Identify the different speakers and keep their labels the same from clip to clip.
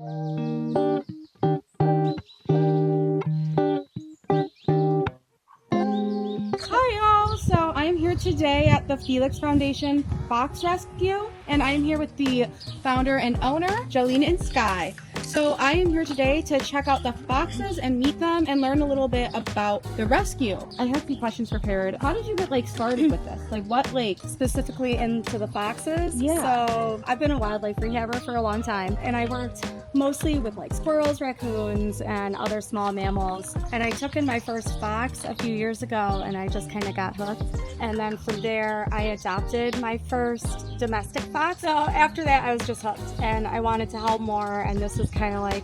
Speaker 1: Hi y'all! So I am here today at the Felix Foundation Fox Rescue, and I am here with the founder and owner, Jolene and Sky. So I am here today to check out the foxes and meet them and learn a little bit about the rescue. I have a few questions prepared. How did you get started with this? What
Speaker 2: Specifically into the foxes.
Speaker 1: Yeah.
Speaker 2: So I've been a wildlife rehabber for a long time, and I worked mostly with squirrels, raccoons, and other small mammals. And I took in my first fox a few years ago, and I just kind of got hooked. And then from there, I adopted my first domestic fox. So after that, I was just hooked, and I wanted to help more. And this is kind of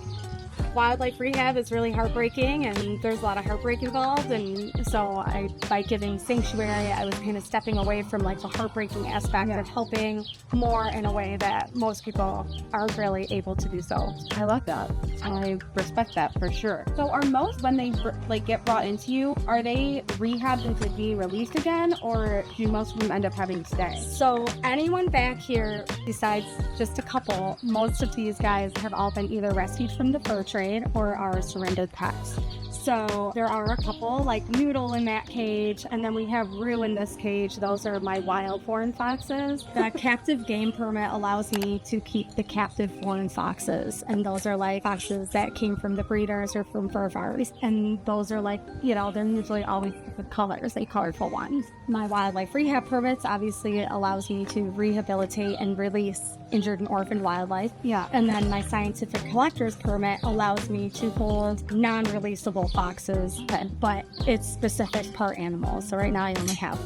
Speaker 2: wildlife rehab is really heartbreaking, and there's a lot of heartbreak involved, and so by giving sanctuary, I was kind of stepping away from the heartbreaking aspect of helping more in a way that most people aren't really able to do so.
Speaker 1: I love that. I respect that for sure. So are most, when they get brought into you, are they rehabbed and to be released again, or do most of them end up having to stay?
Speaker 2: So anyone back here, besides just a couple, most of these guys have all been either rescued from the fur trade or are surrendered pets. So there are a couple, like Noodle in that cage, and then we have Rue in this cage. Those are my wild foreign foxes. The captive game permit allows me to keep the captive foreign foxes, and those are foxes that came from the breeders or from fur farms, and those are they're usually always with colors, colorful ones. My wildlife rehab permits obviously allows me to rehabilitate and release injured and orphaned wildlife.
Speaker 1: Yeah.
Speaker 2: And then my scientific collector's permit allows me to hold non-releasable foxes, but it's specific per animal. So right now I only have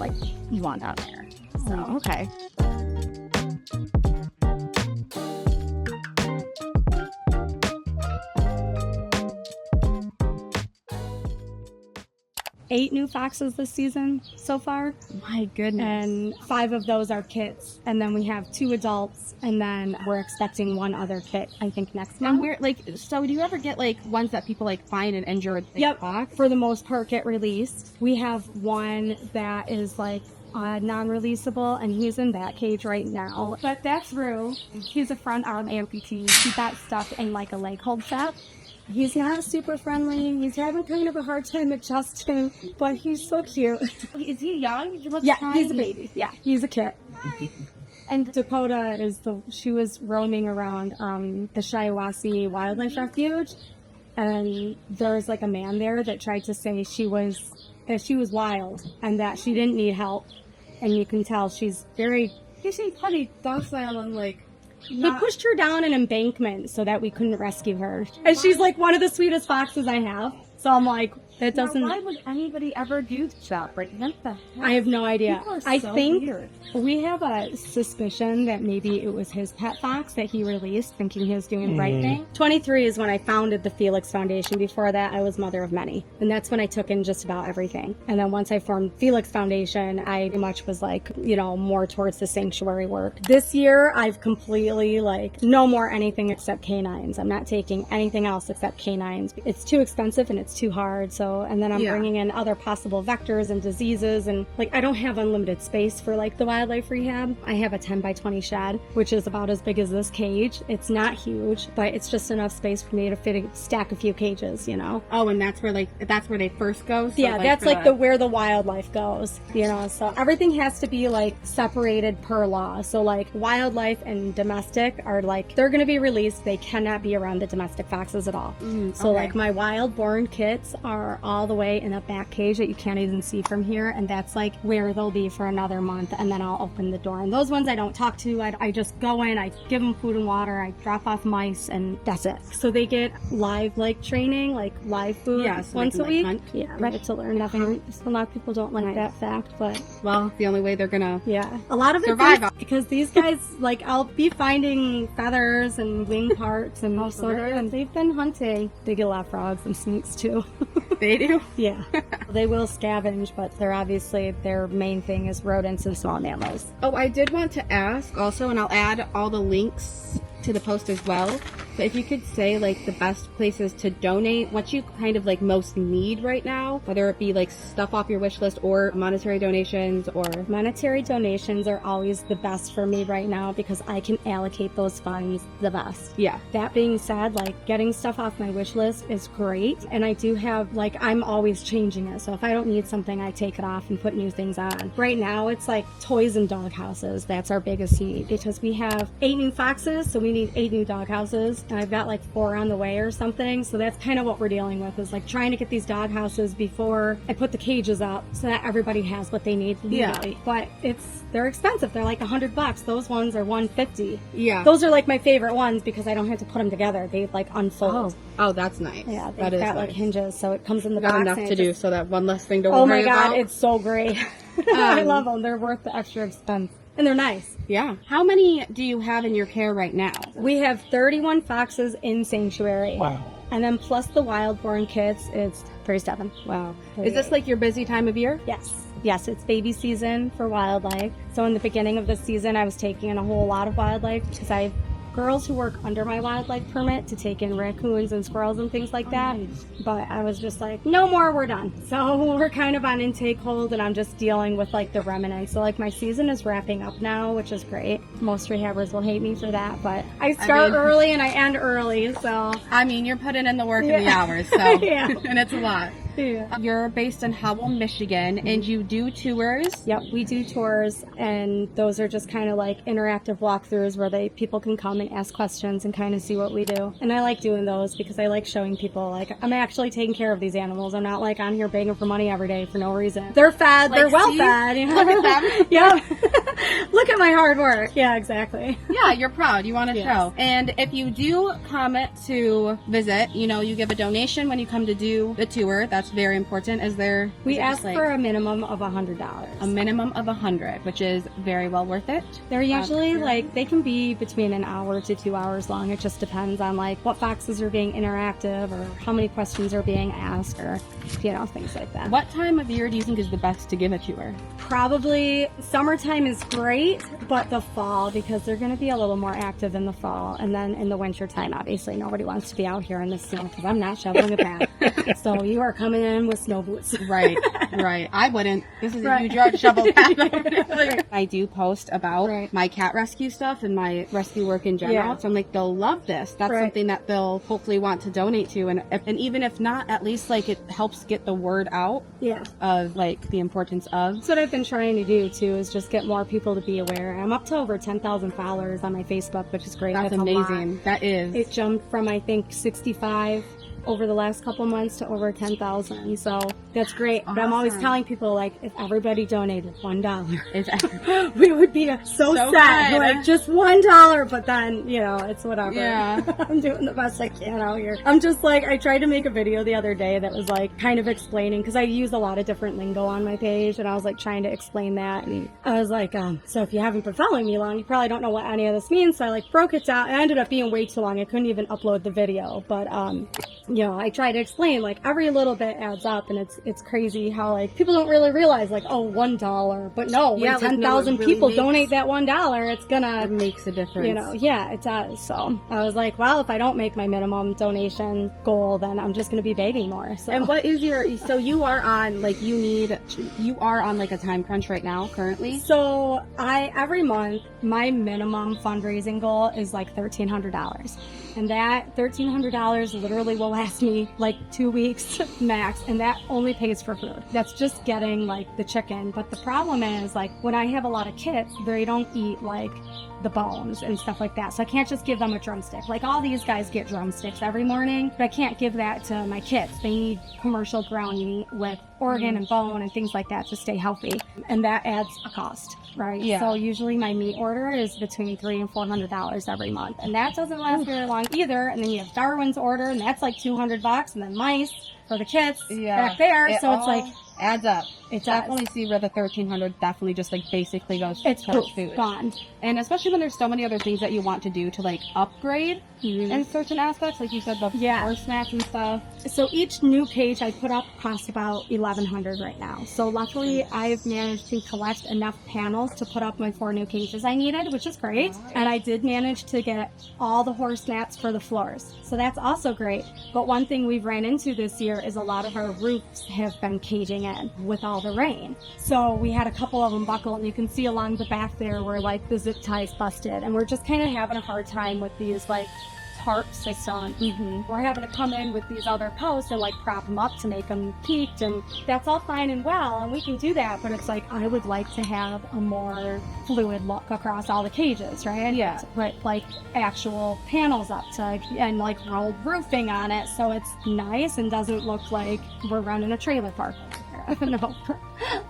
Speaker 2: one out there. So
Speaker 1: Okay.
Speaker 2: 8 new foxes this season so far.
Speaker 1: My goodness.
Speaker 2: And 5 of those are kits. And then we have 2 adults, and then we're expecting 1 other kit, I think, next month.
Speaker 1: And we're so do you ever get ones that people find and injured?
Speaker 2: Yep.
Speaker 1: Fox?
Speaker 2: For the most part, get released. We have one that is non-releasable, and he's in that cage right now. But that's Rue. He's a front arm amputee. He got stuck in a leg hold trap. He's not super friendly. He's having kind of a hard time adjusting, but he's so cute.
Speaker 1: Is he young? He looks
Speaker 2: Yeah,
Speaker 1: tiny.
Speaker 2: he's a baby. Yeah, he's a kid. And Dakota she was roaming around the Shiawassee Wildlife Refuge, and there was a man there that tried to say she was wild and that she didn't need help. And you can tell she's pretty docile and We pushed her down an embankment so that we couldn't rescue her. And she's one of the sweetest foxes I have. So I'm that doesn't...
Speaker 1: Why would anybody ever do that?
Speaker 2: I have no idea.
Speaker 1: People are
Speaker 2: I
Speaker 1: so
Speaker 2: think
Speaker 1: weird.
Speaker 2: we have a suspicion that maybe it was his pet fox that he released, thinking he was doing the right thing. 23 is when I founded the Felix Foundation. Before that, I was mother of many. And that's when I took in just about everything. And then once I formed Felix Foundation, I pretty much was more towards the sanctuary work. This year, I've completely no more anything except canines. I'm not taking anything else except canines. It's too expensive and it's too hard. And then I'm bringing in other possible vectors and diseases, and I don't have unlimited space for the wildlife rehab. I have a 10 by 20 shed, which is about as big as this cage. It's not huge, but it's just enough space for me to stack a few cages,
Speaker 1: Oh, and that's where they first go? So
Speaker 2: yeah, that's where the wildlife goes, so everything has to be separated per law. So wildlife and domestic are they're going to be released. They cannot be around the domestic foxes at all. So
Speaker 1: okay.
Speaker 2: My wild born kits are all the way in a back cage that you can't even see from here, and that's where they'll be for another month, and then I'll open the door. And those ones I don't talk to. I just go in, I give them food and water, I drop off mice, and that's it. So they get live training, live food once a week.
Speaker 1: Hunt.
Speaker 2: Yeah, right, to learn nothing. A lot of people don't like that fact, but
Speaker 1: well, the only way they're gonna
Speaker 2: a lot of it
Speaker 1: survive
Speaker 2: because these guys I'll be finding feathers and wing parts and most sort of, and they've been hunting. They get a lot of frogs and snakes too.
Speaker 1: They do?
Speaker 2: Yeah. They will scavenge, but their main thing is rodents and small mammals.
Speaker 1: Oh, I did want to ask also, and I'll add all the links to the post as well. So if you could say like the best places to donate, what you kind of like most need right now, whether it be like stuff off your wish list or monetary donations or...
Speaker 2: Monetary donations are always the best for me right now because I can allocate those funds the best.
Speaker 1: Yeah.
Speaker 2: That being said, like getting stuff off my wish list is great. And I do have, like, I'm always changing it. So if I don't need something, I take it off and put new things on. Right now, it's like toys and dog houses. That's our biggest need because we have 8 new foxes. So we need 8 new dog houses. And I've got like 4 on the way or something. So that's kind of what we're dealing with is like trying to get these dog houses before I put the cages up so that everybody has what they need legally. Yeah. But they're expensive. They're like $100. Those ones are $150.
Speaker 1: Yeah.
Speaker 2: Those are like my favorite ones because I don't have to put them together. They like unfold.
Speaker 1: Oh, that's nice.
Speaker 2: Yeah, they've got like hinges, so it comes in the
Speaker 1: got
Speaker 2: box.
Speaker 1: enough to do, so that one less thing to
Speaker 2: worry about. Oh
Speaker 1: worry
Speaker 2: my god,
Speaker 1: about.
Speaker 2: it's so great. I love them. They're worth the extra expense. And they're nice.
Speaker 1: Yeah. How many do you have in your care right now?
Speaker 2: We have 31 foxes in sanctuary.
Speaker 3: Wow.
Speaker 2: And then plus the wild-born kits, it's 37.
Speaker 1: Wow.
Speaker 2: 38.
Speaker 1: Is this like your busy time of year?
Speaker 2: Yes. Yes, it's baby season for wildlife. So in the beginning of the season, I was taking in a whole lot of wildlife because I have girls who work under my wildlife permit to take in raccoons and squirrels and things like that. Nice. But I was just like, no more, we're done. So we're kind of on intake hold and I'm just dealing with like the remnants. So like my season is wrapping up now, which is great. Most rehabbers will hate me for that, but I start early and I end early, so.
Speaker 1: I mean, you're putting in the work and the hours, so.
Speaker 2: Yeah.
Speaker 1: And it's a lot.
Speaker 2: Yeah.
Speaker 1: You're based in Howell, Michigan, and you do tours?
Speaker 2: Yep, we do tours, and those are just kind of like interactive walkthroughs where people can come and ask questions and kind of see what we do. And I like doing those because I like showing people like I'm actually taking care of these animals. I'm not like on here begging for money every day for no reason. They're fed, they're well fed. You know?
Speaker 1: Look at them.
Speaker 2: Yeah. Look at my hard work. Yeah, exactly.
Speaker 1: Yeah, you're proud. You want to show. And if you do come to visit, you give a donation when you come to do the tour. That's very important.
Speaker 2: We ask for a minimum of $100.
Speaker 1: A minimum of $100, which is very well worth it.
Speaker 2: They're usually they can be between an hour to 2 hours long. It just depends on like what foxes are being interactive or how many questions are being asked or things like that.
Speaker 1: What time of year do you think is the best to give a tour?
Speaker 2: Probably summertime is great, but the fall because they're going to be a little more active in the fall. And then in the winter time, obviously nobody wants to be out here in the snow because I'm not shoveling a path. So you are coming in with snow boots.
Speaker 1: Right. I wouldn't. This is a huge shovel path. I do post about my cat rescue stuff and my rescue work in general. Yeah. So I'm like, they'll love this. That's something that they'll hopefully want to donate to. And even if not, at least like it helps get the word out of like the importance of.
Speaker 2: That's what I've been trying to do too, is just get more people to be aware. I'm up to over 10,000 followers on my Facebook, which is great.
Speaker 1: That's amazing. That is.
Speaker 2: It jumped from I think 65 over the last couple months to over 10,000. So that's great. Awesome. But I'm always telling people, like, if everybody donated $1, we would be so sad. Like, just $1, but then, it's whatever.
Speaker 1: Yeah.
Speaker 2: I'm doing the best I can out here. I'm just like, I tried to make a video the other day that was like kind of explaining, because I use a lot of different lingo on my page, and I was like trying to explain that. And I was like, so if you haven't been following me long, you probably don't know what any of this means. So I like broke it down. It ended up being way too long. I couldn't even upload the video, but I try to explain, like, every little bit adds up, and it's crazy how, like, people don't really realize, like, $1, but no, when 10,000 people donate that $1, it's gonna...
Speaker 1: It makes a difference.
Speaker 2: It does. So I was like, well, if I don't make my minimum donation goal, then I'm just gonna be begging more. So.
Speaker 1: And what is so you are on, like, you are on, like, a time crunch right now, currently?
Speaker 2: So every month, my minimum fundraising goal is, like, $1,300. And that $1,300 literally will last me like 2 weeks max, and that only pays for food. That's just getting like the chicken. But the problem is, like, when I have a lot of kits, they don't eat like the bones and stuff like that. So I can't just give them a drumstick. Like, all these guys get drumsticks every morning, but I can't give that to my kits. They need commercial ground meat with organ and bone and things like that to stay healthy. And that adds a cost, right? Yeah. So usually my meat order is between $300 and $400 every month. And that doesn't last very long either. And then you have Darwin's order, and that's like $200, and then mice for the kits back there. So it's like...
Speaker 1: adds up.
Speaker 2: It does.
Speaker 1: definitely see where the 1,300 definitely just like basically goes
Speaker 2: It's
Speaker 1: to food.
Speaker 2: gone.
Speaker 1: And especially when there's so many other things that you want to do to like upgrade in certain aspects, like you said, the horse mats and stuff.
Speaker 2: So each new cage I put up costs about $1,100 right now. So luckily I've managed to collect enough panels to put up my 4 new cages I needed, which is great. And I did manage to get all the horse mats for the floors. So that's also great. But one thing we've ran into this year is a lot of our roofs have been caging in with all the rain. So we had a couple of them buckle, and you can see along the back there where like the zip ties busted. And we're just kind of having a hard time with these like tarps I saw. We're having to come in with these other posts and like prop them up to make them peaked, and that's all fine and well, and we can do that, but it's like I would like to have a more fluid look across all the cages, right?
Speaker 1: Yeah.
Speaker 2: To put like actual panels up to and like rolled roofing on it so it's nice and doesn't look like we're running a trailer park. No,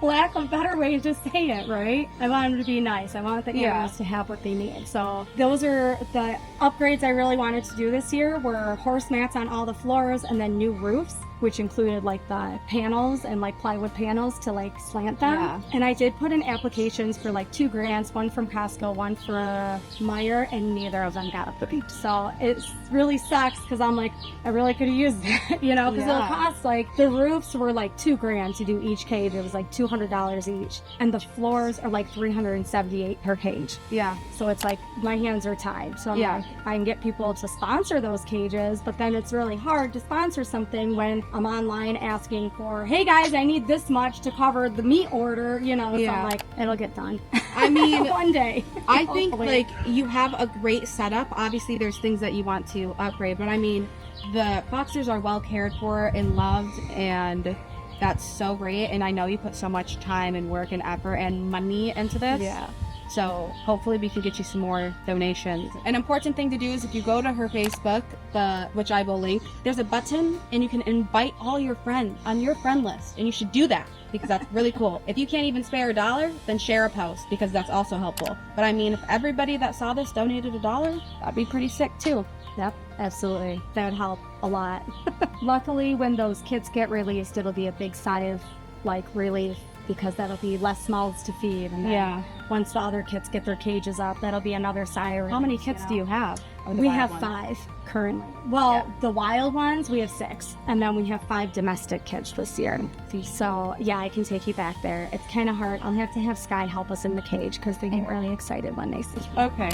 Speaker 2: lack of better way to say it, right? I want them to be nice. I want the animals to have what they need. So those are the upgrades I really wanted to do this year, were horse mats on all the floors and then new roofs, which included like the panels and like plywood panels to like slant them.
Speaker 1: Yeah.
Speaker 2: And I did put in applications for like 2 grants, one from Costco, one for Meyer, and neither of them got approved. So it really sucks because I'm like, I really could have used it, you know, because it'll cost like, the roofs were like $2,000 to do each cage. It was like $200 each. And the floors are like $378 per cage.
Speaker 1: Yeah.
Speaker 2: So it's like my hands are tied. So I'm like, I can get people to sponsor those cages, but then it's really hard to sponsor something when I'm online asking for, hey guys, I need this much to cover the meat order, you know. So I'm like, it'll get done.
Speaker 1: I mean,
Speaker 2: one day.
Speaker 1: I think like you have a great setup. Obviously there's things that you want to upgrade, but I mean, the boxers are well cared for and loved, and that's so great. And I know you put so much time and work and effort and money into this.
Speaker 2: Yeah.
Speaker 1: So hopefully we can get you some more donations. An important thing to do is if you go to her Facebook, which I will link, there's a button and you can invite all your friends on your friend list. And you should do that because that's really cool. If you can't even spare $1, then share a post because that's also helpful. But I mean, if everybody that saw this donated $1, that'd be pretty sick too.
Speaker 2: Yep, absolutely. That would help a lot. Luckily, when those kids get released, it'll be a big sigh of like relief, because that'll be less mouths to feed. And then once the other kids get their cages up, that'll be another sigh of relief.
Speaker 1: How many kids do you have?
Speaker 2: We have 5 currently. Well, the wild ones, we have 6. And then we have 5 domestic kids this year. So, yeah, I can take you back there. It's kind of hard. I'll have to have Sky help us in the cage because they get really excited when they see you.
Speaker 1: Okay.